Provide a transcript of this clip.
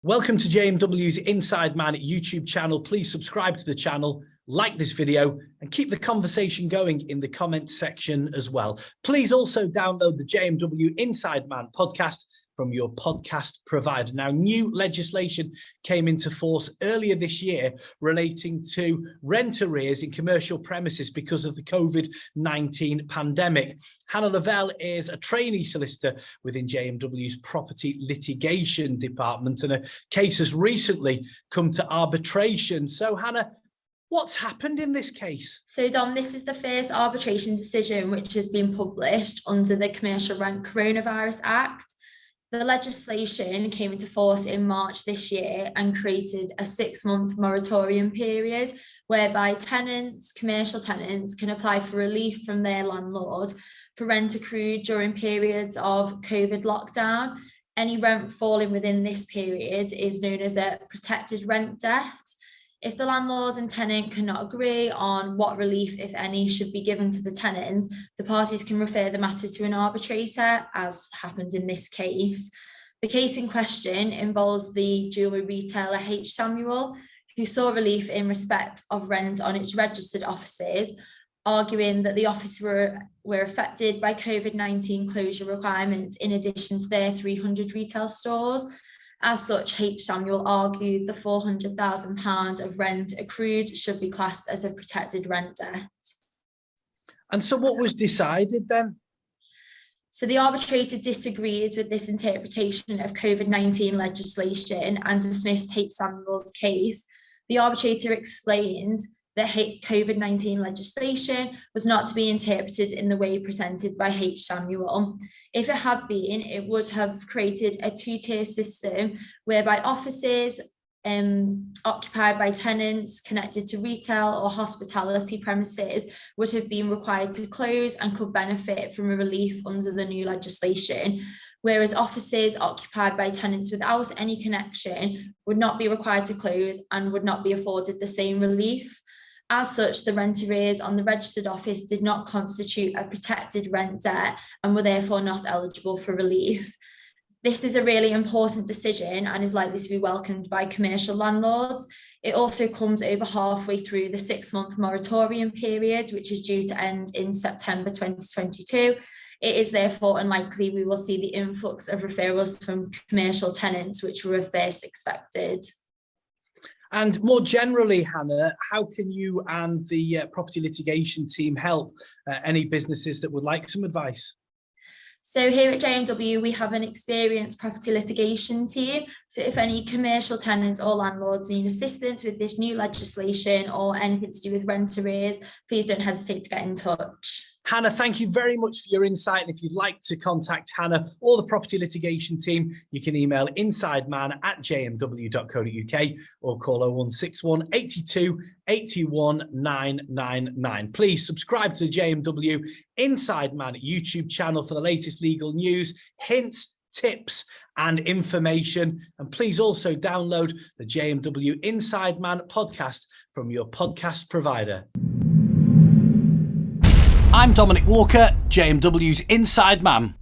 Welcome to JMW's Inside Man YouTube channel. Please subscribe to the channel, like this video, and keep the conversation going in the comment section as well. Please also download the JMW Inside Man podcast from your podcast provider. Now, new legislation came into force earlier this year relating to rent arrears in commercial premises because of the COVID-19 pandemic. Hannah Lavelle is a trainee solicitor within JMW's property litigation department, and a case has recently come to arbitration. So, Hannah, what's happened in this case? So, Dom, this is the first arbitration decision which has been published under the Commercial Rent Coronavirus Act. The legislation came into force in March this year and created a 6-month moratorium period whereby tenants, commercial tenants, can apply for relief from their landlord for rent accrued during periods of COVID lockdown. Any rent falling within this period is known as a protected rent debt. If the landlord and tenant cannot agree on what relief, if any, should be given to the tenant, the parties can refer the matter to an arbitrator, as happened in this case. The case in question involves the jewellery retailer H. Samuel, who sought relief in respect of rent on its registered offices, arguing that the offices were affected by COVID-19 closure requirements in addition to their 300 retail stores. As such, H. Samuel argued the £400,000 of rent accrued should be classed as a protected rent debt. And so what was decided then? So the arbitrator disagreed with this interpretation of COVID-19 legislation and dismissed H. Samuel's case. The arbitrator explained that COVID-19 legislation was not to be interpreted in the way presented by H. Samuel. If it had been, it would have created a two-tier system whereby offices occupied by tenants connected to retail or hospitality premises would have been required to close and could benefit from a relief under the new legislation, whereas offices occupied by tenants without any connection would not be required to close and would not be afforded the same relief. As such, the rent arrears on the registered office did not constitute a protected rent debt and were therefore not eligible for relief. This is a really important decision and is likely to be welcomed by commercial landlords. It also comes over halfway through the 6-month moratorium period, which is due to end in September 2022. It is therefore unlikely we will see the influx of referrals from commercial tenants, which were first expected. And more generally, Hannah, how can you and the property litigation team help any businesses that would like some advice? So here at JMW, we have an experienced property litigation team. So if any commercial tenants or landlords need assistance with this new legislation or anything to do with rent arrears, please don't hesitate to get in touch. Hannah, thank you very much for your insight. And if you'd like to contact Hannah or the property litigation team, you can email insideman@jmw.co.uk or call 0161 82 81 999. Please subscribe to the JMW Inside Man YouTube channel for the latest legal news, hints, tips and information. And please also download the JMW Inside Man podcast from your podcast provider. I'm Dominic Walker, JMW's Inside Man.